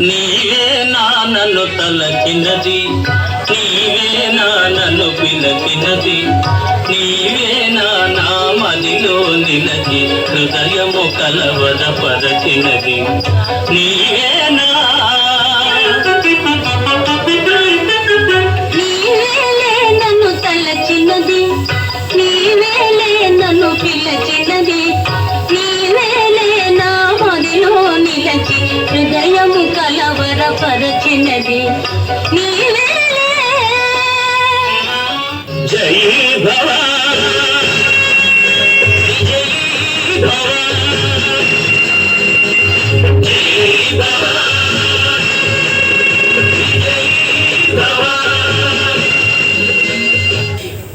నీవే నన్ను తలకినది, నీవే నన్ను పిలకినది, నీవే నా మదిలో నిలచి హృదయము కలవరపరచినది. నీవేనా నన్ను తలచినది, నీవేలే నన్ను పిలచినది, నీవేలే నా మదిలో నిలచి హృదయము కలవరపరచినది. నీవేలే జై భవ జై భవ జై భవ జై భవ.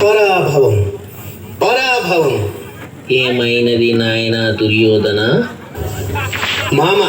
పరాభవం పరాభవం. ఏమైనది నాయన దుర్యోధన? మామ,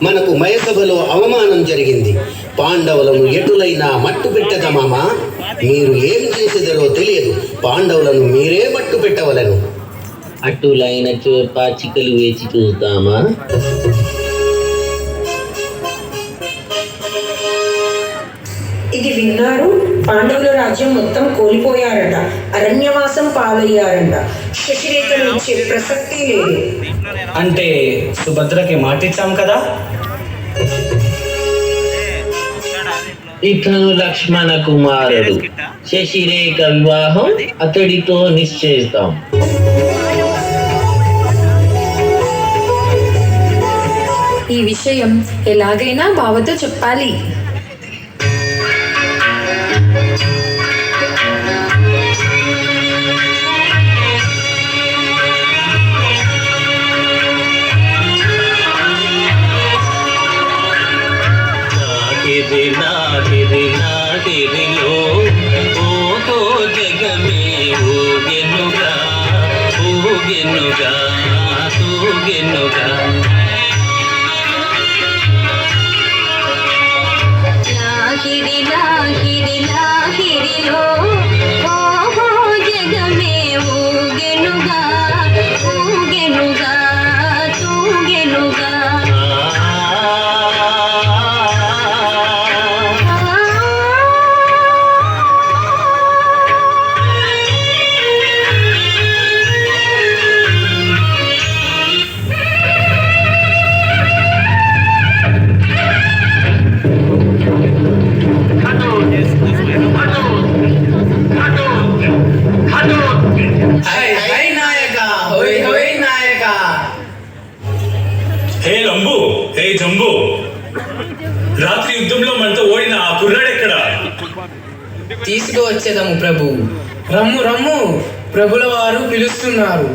మనకు మయసభలో అవమానం జరిగింది. పాండవులను ఎటులైనా మట్టు పెట్టద మామ. మీరు ఏం చేసేదరో తెలియదు. పాండవులను మీరే మట్టు పెట్టవలను. అటులైన పాచికలు వేచి చూద్దామా? ఇది విన్నారు. పాండవుల రాజ్యం మొత్తం కోల్పోయారట, అరణ్యవాసం పాలయ్యారట. శశిరేఖ నుంచే ప్రసక్తి లేదు. అంటే సుభద్రకి మాటిచ్చాం కదా. ఇతను లక్ష్మణ కుమారుడు. శశిరేఖ వివాహం అతడితో నిశ్చయిస్తాం. ఈ విషయం ఎలాగైనా బావతో చెప్పాలి. నాగిరిలో ఓహో జగమే ఊగెనుగా ఊగెనుగా ఊగెనుగా. లాహిరి లాహిరి లాహిరిలో ఓహో జగమే ఊగెనుగా ఊగెనుగా తూగెనుగా. హే లంబు, హే జంబు, రాత్రి యుద్ధంలో మనతో ఓడిన ఆ కుర్రాడెక్కడా? తీసుకువచ్చేదము ప్రభు. రమ్ము రమ్ము, ప్రభుల వారు పిలుస్తున్నారు.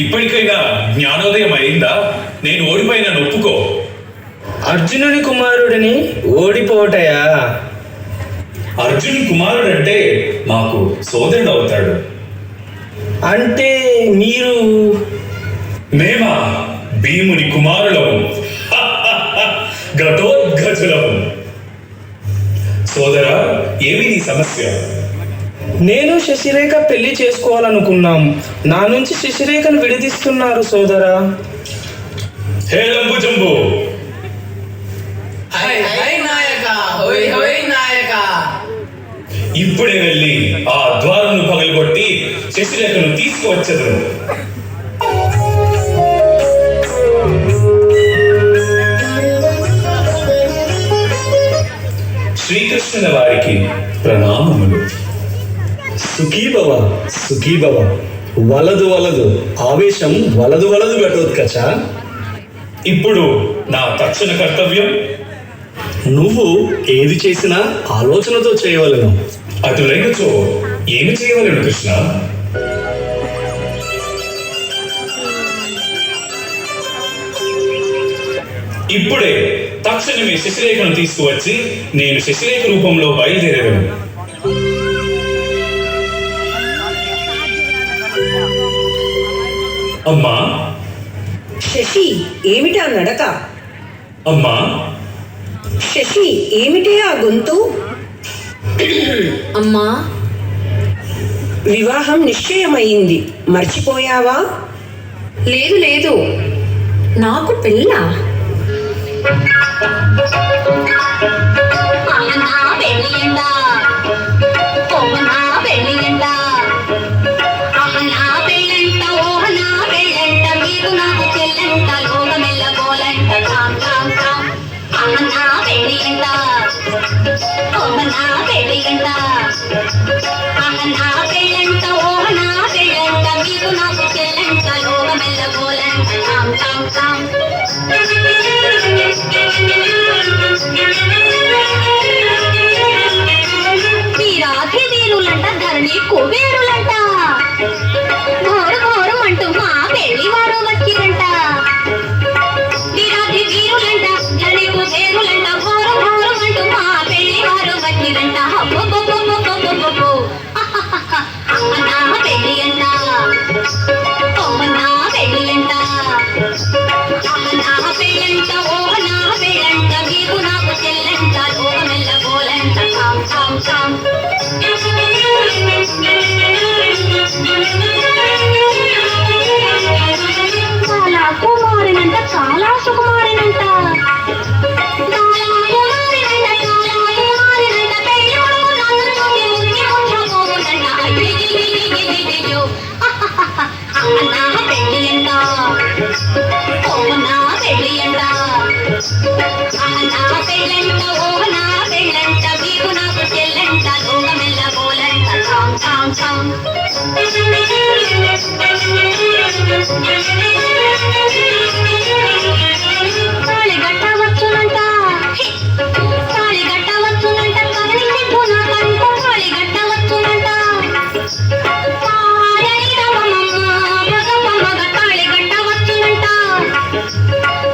ఇప్పటికైనా జ్ఞానోదయం అయిందా? నేను ఓడిపోయిన ఒప్పుకో. అర్జునుని కుమారుడిని ఓడిపోటయా? అర్జున్ కుమారుడంటే మాకు సోదరుడు అవుతాడు. అంటే మీరు? మేమా భీముని కుమారులము, ఘటోద్గజులము. సోదరా, ఏమి నీ సమస్య? నేను శశిరేఖ పెళ్లి చేసుకోవాలనుకున్నాం. నా నుంచి శశిరేఖను విడదీస్తున్నారు సోదరా. హే లంబు జంబు, ఇప్పుడే వెళ్ళి ఆ ద్వారంను పగలగొట్టి శశిరేఖను తీసుకువచ్చదు. శ్రీకృష్ణుల వారికి ప్రణామములు. సుఖీభవ సుఖీభవ. వలదు వలదు, ఆవేశం వలదు వలదు ఘటోత్కచ. ఇప్పుడు నా తక్షణ కర్తవ్యం, నువ్వు ఏది చేసినా ఆలోచనతో చేయవలను. అటులైనచో ఏమి చేయవలను కృష్ణ? ఇప్పుడే తక్షణమే శశిరేఖను తీసుకువచ్చి నేను శశిరేఖ రూపంలో బయలుదేరాను. అమ్మా. శశి, ఏమిటా నడక? అమ్మా. శశి, ఏమిటే ఆ గొంతు? అమ్మా, వివాహం నిశ్చయమైంది, మర్చిపోయావా? లేదు లేదు, నాకు పెళ్ళా? నా పెళ్ళియంట, ఓహ నా పెళ్ళియంట, ఆహ నా పెళ్ళంట, ఓహ నా పెళ్ళంట, మీరు నాకు చెల్లంట, లోకమెల్ల గోలంట, కాం కాం కాం. ఆహ నా పెళ్ళియంట, ఓహ నా పెళ్ళియంట, ఆహ నా పెళ్ళంట, ఓహ నా పెళ్ళంట, మీరు నాకు చెల్లంట, లోకమెల్ల గోలంట, కాం కాం కాం. వీరాధి వీరులంట, ధరణి కుబేరులంట, ఘోర ఘోరం అంటూ మా పెళ్లి వారు వచ్చిరంట. వీరాధి వీరులంట, ధరణి కుబేరులంట, ఘోర ఘోరం అంటూ మా పెళ్లి వారు వచ్చిరంట. హబ్బబ్బబ్బబ్బబ్బబ్బబ్బో, నా పెళ్లి అంట, ఓహ నా పెళ్లి అంట, నా పెళ్ళంట, ఓహ నా పెళ్ళంట, మీకు నాకు చెల్లంట, లోకమెల్ల గోలంట, కాం కాం కాం. చాలా కుమారినంట, చాలా సుకుమారినంట, చాలా కుమారినంట, చాలా కుమారినంట, పెళ్లి కొడుకు నన్ను చూసి ముద్దు ముచ్చబోవునంట. అయ్యయ్యయ్యయ్యయ్యయ్యో, నా పెళ్లి అంట, ఓహ నా పెళ్లి అంట, నా పెళ్ళంట, ఓహ నా పెళ్ళంట, మీకు నాకు చెల్లంట, లోకమెల్ల గోలంట, కాం కాం కాం. తాళి గట్టవచ్చునంట, తాళి గట్టవచ్చునంట, కదలి సిగ్గు నాకంట, తాళి గట్టవచ్చునంట, తాళి రవమమ్మ భగవమ్మగ తాళి గట్టవచ్చునంట,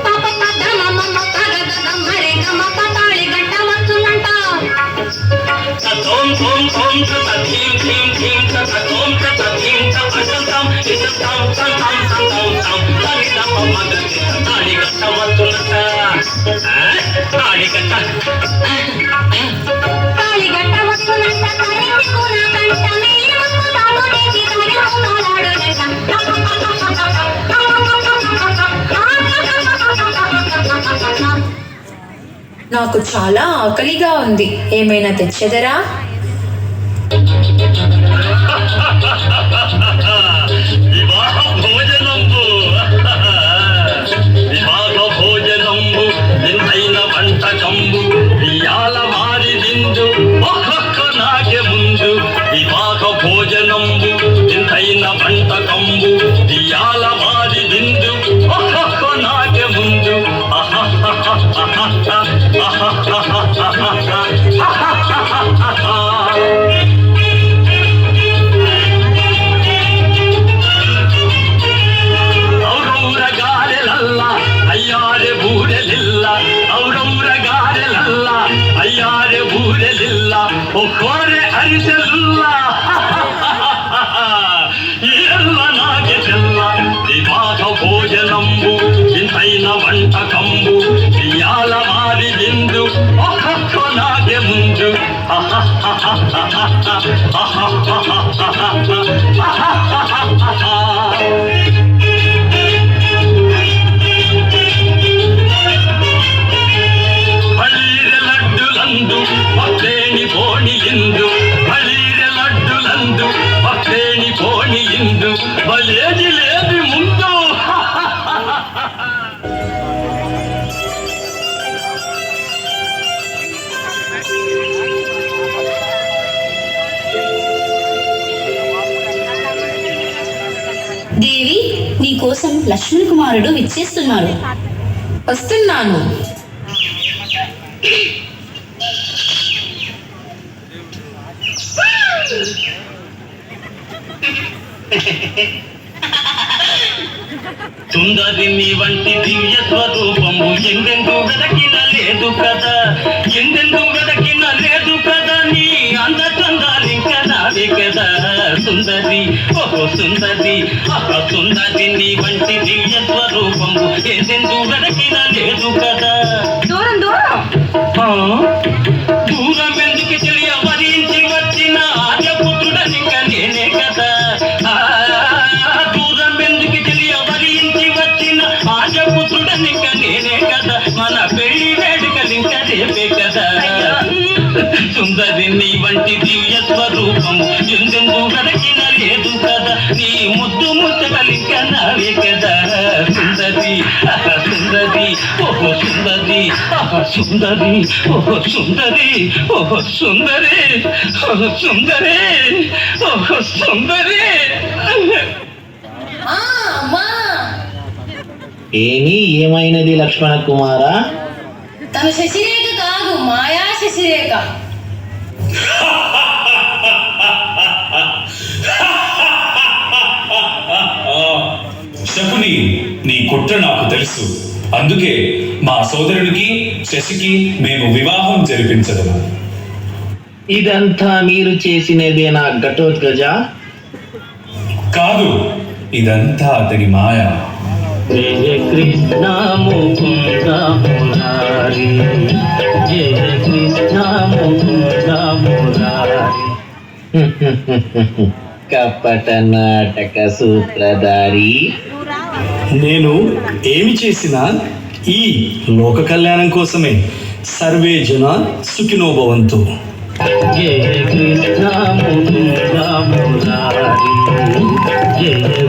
పాప పదమమ్మ పగగమరే గమప తాళి గట్టవచ్చునంట. తోం తోం తోం తత ధీం ధీం ధీం తత తోం తత ధీం తత సంతం ఇసంతం సంతం సంతం సం తనిదమ మగతి తాళి గట్టవచ్చునంట. తాళి గట్ట తాళి గట్టవచ్చునంట, కదలి సిగ్గు నాకంట, మేలి ముక్కు తాడు నేసి తాగి మౌనాలాడునంట. నాకు చాలా ఆకలిగా ఉంది, ఏమైనా తెచ్చెదరా? వివాహ భోజనంబు వివాహ భోజనంబు వింతైన వంటకంబు ఇయాల వారి విందు ఒక్కొక్క నాకే ముందు. వివాహ భోజనంబు వింతైన వంటకంబు ఇయాల వారి విందు ఒక్కొక్క నాకే ముందు. ఔరౌర గారెలల్ల అయ్యారె బూరెలిల్ల, ఔరౌర గారెలల్ల అయ్యారె బూరెలిల్ల, ఒక్కోరె అరిసెలుల్ల, ఎల్ల నాకె తెల్ల. వివాహ భోజనంబు వింతైన వంటకంబు ఇయాల వారి విందు ఒక్కొక్క నాకె ముందు. బళీరె లడ్డులందు భక్తేని పోని ఇందు, బళీరె లడ్డులందు భక్తేని పోని ఇందు, బలేది లేది ముందు. దేవి, నీ కోసం లక్ష్మణ్ కుమారుడు విచ్చేస్తున్నారు. వస్తున్నాను. సుందరిని వంటి దివ్య స్వరూపము ఎందెందు వెదకిన లేదు కదా, ఎందెందు వెదకిన లేదు కదా, నీ అంద చందాలింక నావే కదా. సుందరి ఓహో సుందరి, సుందరిని వంటి దివ్య స్వరూపము ఎందెందు వెదకిన లేదు కదా. దూరం దూరం, దూరం ఎందుకు తెలియ వరించి వచ్చిన ఆర్యపుత్రుడనిక నేనే కదా. దూరం ఎందుకు తెలియ వరించి పుత్రుడనింక నేనే కదా మన పెళ్లి వేడుకలింక రేపే కదా సుందరి నీ వంటి దివ్య స్వరూపము ఎందెందు వెదకిన లేదు కదా నీ ముద్దు ముచ్చటలింక నావే కదా సుందరి సుందరి ఓహో సుందరి సుందరి ఓహో సుందరి ఓహో సుందరి ఓహో సుందరి ఓహో సుందరి. ఏమైనది లక్ష్మణ కుమారా? తను శశిరేఖ కాదు, మాయా శశిరేఖ. శకుని, నీ కుట్ర నాకు తెలుసు. అందుకే మా సోదరునికి శశికి మేము వివాహం జరిపించదము. ఇదంతా మీరు చేసినదేనా ఘటోత్కజ? కాదు, ఇదంతా అతని మాయ. జయ కృష్ణ ముకుంద మురారి, జయ కృష్ణ ముకుంద మురారి. కపట నాటక సూత్రధారి. నేను ఏమి చేసినా ఈ లోక కళ్యాణం కోసమే. సర్వే జన సుఖినో భవంతు. జయ కృష్ణ ముకుంద మురారి, జయ